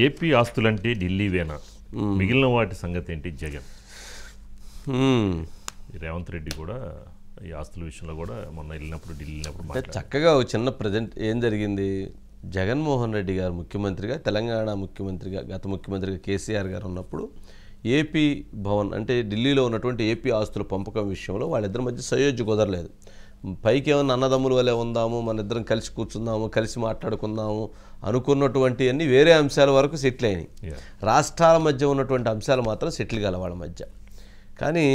AP ఆస్తులంటే ఢిల్లీవేనా, మిగిలిన వాటి సంగతి ఏంటి జగన్? రేవంత్ రెడ్డి కూడా ఈ ఆస్తుల విషయంలో కూడా మొన్న వెళ్ళినప్పుడు ఢిల్లీ వెళ్ళినప్పుడు చక్కగా ఒక చిన్న ప్రజెంట్ ఏం జరిగింది. జగన్మోహన్ రెడ్డి గారు ముఖ్యమంత్రిగా, తెలంగాణ ముఖ్యమంత్రిగా, గత ముఖ్యమంత్రిగా కేసీఆర్ గారు ఉన్నప్పుడు ఏపీ భవన్ అంటే ఢిల్లీలో ఉన్నటువంటి ఏపీ ఆస్తుల పంపకం విషయంలో వాళ్ళిద్దరి మధ్య సయోధ్య కుదరలేదు. పైకి ఏమన్నా అన్నదమ్ముల వల్లే ఉందాము, మన ఇద్దరం కలిసి కూర్చుందాము, కలిసి మాట్లాడుకుందాము అనుకున్నటువంటి అన్ని వేరే అంశాల వరకు సెటిల్ అయినాయి. రాష్ట్రాల మధ్య ఉన్నటువంటి అంశాలు మాత్రం సెటిల్ కాల వాళ్ళ మధ్య. కానీ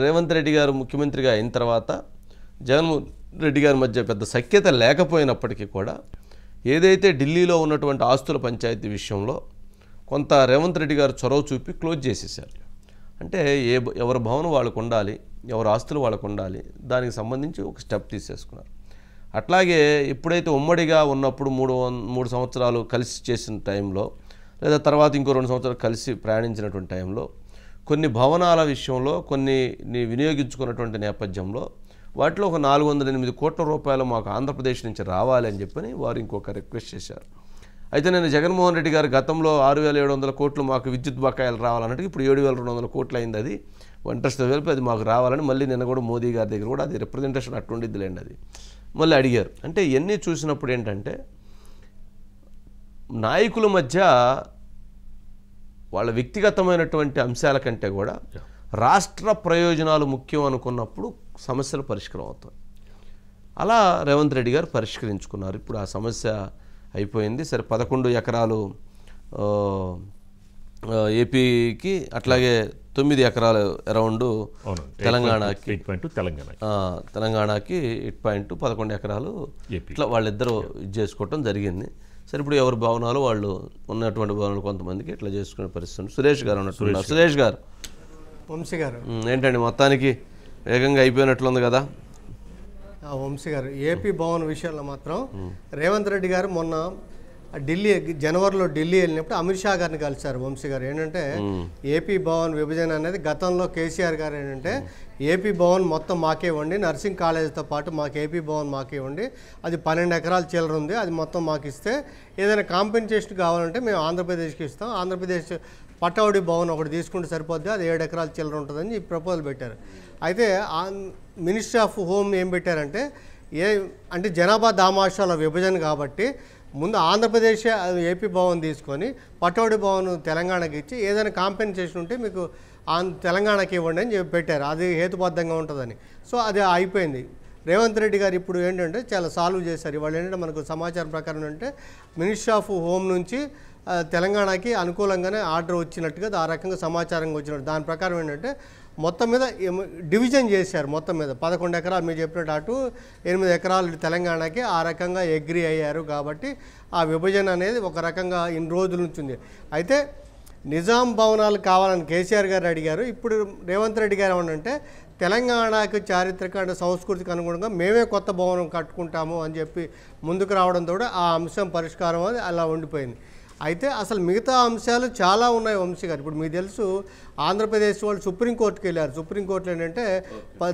రేవంత్ రెడ్డి గారు ముఖ్యమంత్రిగా అయిన తర్వాత జగన్మోహన్ రెడ్డి గారి మధ్య పెద్ద సఖ్యత లేకపోయినప్పటికీ కూడా ఏదైతే ఢిల్లీలో ఉన్నటువంటి ఆస్తుల పంచాయతీ విషయంలో కొంత రేవంత్ రెడ్డి గారు చొరవ చూపి క్లోజ్ చేసేసారు. అంటే ఎవరి భవనం వాళ్ళకు ఉండాలి, ఎవరి ఆస్తులు వాళ్ళకు ఉండాలి, దానికి సంబంధించి ఒక స్టెప్ తీసేసుకున్నారు. అట్లాగే ఎప్పుడైతే ఉమ్మడిగా ఉన్నప్పుడు మూడు సంవత్సరాలు కలిసి చేసిన టైంలో, లేదా తర్వాత ఇంకో 2 సంవత్సరాలు కలిసి ప్రయాణించినటువంటి టైంలో కొన్ని భవనాల విషయంలో కొన్ని వినియోగించుకున్నటువంటి నేపథ్యంలో వాటిలో ఒక 408 కోట్ల రూపాయలు మాకు ఆంధ్రప్రదేశ్ నుంచి రావాలి అని చెప్పని వారు ఇంకొక రిక్వెస్ట్ చేశారు. అయితే నేను జగన్మోహన్ రెడ్డి గారు గతంలో 6,700 కోట్లు మాకు విద్యుత్ బకాయిలు రావాలన్నట్టు ఇప్పుడు 7,200 కోట్లు అయింది. అది ఇంట్రెస్ట్ తెలిపి అది మాకు రావాలని మళ్ళీ నిన్న కూడా మోదీ గారి దగ్గర కూడా అది రిప్రజెంటేషన్ అట్టుండిద్దిలేండి, అది మళ్ళీ అడిగారు. అంటే ఇవన్నీ చూసినప్పుడు ఏంటంటే నాయకుల మధ్య వాళ్ళ వ్యక్తిగతమైనటువంటి అంశాల కంటే కూడా రాష్ట్ర ప్రయోజనాలు ముఖ్యం అనుకున్నప్పుడు సమస్యలు పరిష్కారం అవుతాయి. అలా రేవంత్ రెడ్డి గారు పరిష్కరించుకున్నారు. ఇప్పుడు ఆ సమస్య అయిపోయింది. సరే 11 ఎకరాలు ఏపీకి, అట్లాగే 9 ఎకరాలు అరౌండ్ తెలంగాణకి, తెలంగాణకి 8.11 ఎకరాలు ఇట్లా వాళ్ళిద్దరూ ఇది చేసుకోవటం జరిగింది. సరే ఇప్పుడు ఎవరి భవనాలు వాళ్ళు ఉన్నటువంటి భవనాలు కొంతమందికి ఇట్లా చేసుకునే పరిస్థితి. సురేష్ గారు ఉన్నట్టున్నారు. సురేష్ గారు, వంశీ గారు ఏంటండి మొత్తానికి వేగంగా అయిపోయినట్లుంది కదా. వంశీ గారు, ఏపీ భవన్ విషయంలో మాత్రం రేవంత్ రెడ్డి గారు మొన్న ఢిల్లీ జనవరిలో ఢిల్లీ వెళ్ళినప్పుడు అమిత్ షా గారిని కలిశారు. వంశీ గారు ఏంటంటే ఏపీ భవన్ విభజన అనేది గతంలో కేసీఆర్ గారు ఏంటంటే ఏపీ భవన్ మొత్తం మాకే ఇవ్వండి, నర్సింగ్ కాలేజీతో పాటు మాకు ఏపీ భవన్ మాకే ఇవ్వండి, అది 12 ఎకరాల చిల్లర ఉంది, అది మొత్తం మాకు ఇస్తే ఏదైనా కాంపెన్సేషన్ కావాలంటే మేము ఆంధ్రప్రదేశ్కి ఇస్తాం, ఆంధ్రప్రదేశ్ పటౌడి భవన్ ఒకటి తీసుకుంటే సరిపోద్ది, అది 7 ఎకరాల చిల్లర ఉంటుందని ఈ ప్రపోజల్ పెట్టారు. అయితే మినిస్ట్రీ ఆఫ్ హోమ్ ఏం పెట్టారంటే అంటే జనాభా దామాషాల విభజన కాబట్టి ముందు ఆంధ్రప్రదేశ్ ఏపీ భవన్ తీసుకొని పటౌడి భవన్ తెలంగాణకి ఇచ్చి ఏదైనా కాంపెన్సేషన్ ఉంటే మీకు తెలంగాణకి ఇవ్వండి అని చెప్పి పెట్టారు. అది హేతుబద్ధంగా ఉంటుందని. సో అది అయిపోయింది. రేవంత్ రెడ్డి గారు ఇప్పుడు ఏంటంటే చాలా సాల్వ్ చేశారు. ఇవాళ ఏంటంటే మనకు సమాచారం ప్రకారం అంటే మినిస్ట్రీ ఆఫ్ హోమ్ నుంచి తెలంగాణకి అనుకూలంగానే ఆర్డర్ వచ్చినట్టుగా ఆ రకంగా సమాచారం వచ్చినట్టు. దాని ప్రకారం ఏంటంటే మొత్తం మీద డివిజన్ చేశారు. మొత్తం మీద 11 ఎకరాలు మీరు చెప్పినట్టు అటు 8 ఎకరాలు తెలంగాణకి ఆ రకంగా అగ్రీ అయ్యారు. కాబట్టి ఆ విభజన అనేది ఒక రకంగా ఇన్ని రోజుల నుంచి ఉంది. అయితే నిజాం భవనాలు కావాలని కేసీఆర్ గారు అడిగారు. ఇప్పుడు రేవంత్ రెడ్డి గారు ఏమంటే తెలంగాణకు చారిత్రక అంటే సంస్కృతికి అనుగుణంగా మేమే కొత్త భవనం కట్టుకుంటాము అని చెప్పి ముందుకు రావడంతో ఆ అంశం పరిష్కారం అది అలా ఉండిపోయింది. అయితే అసలు మిగతా అంశాలు చాలా ఉన్నాయి వంశీ గారు. ఇప్పుడు మీకు తెలుసు ఆంధ్రప్రదేశ్ వాళ్ళు సుప్రీంకోర్టుకి వెళ్ళారు. సుప్రీంకోర్టులో ఏంటంటే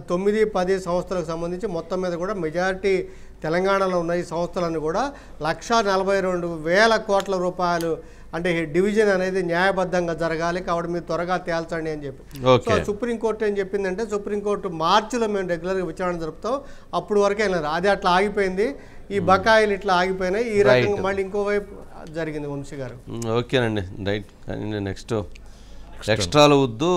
9-10 సంస్థలకు సంబంధించి మొత్తం మీద కూడా మెజారిటీ తెలంగాణలో ఉన్న ఈ సంస్థలన్నీ కూడా 1,42,000 కోట్ల రూపాయలు అంటే డివిజన్ అనేది న్యాయబద్ధంగా జరగాలి కాబట్టి మీరు త్వరగా తేల్చండి అని చెప్పి. సో సుప్రీంకోర్టు ఏం చెప్పిందంటే సుప్రీంకోర్టు మార్చిలో మేము రెగ్యులర్గా విచారణ జరుపుతాం, అప్పుడు వరకే వెళ్ళారు. అది అట్లా ఆగిపోయింది. ఈ బకాయిలు ఇట్లా ఆగిపోయినాయి. ఈ రకంగా మళ్ళీ ఇంకోవైపు జరిగింది వంశీ గారు. ఓకేనండి, రైట్. కానీ నెక్స్ట్ ఎక్స్ట్రాలు వద్దు.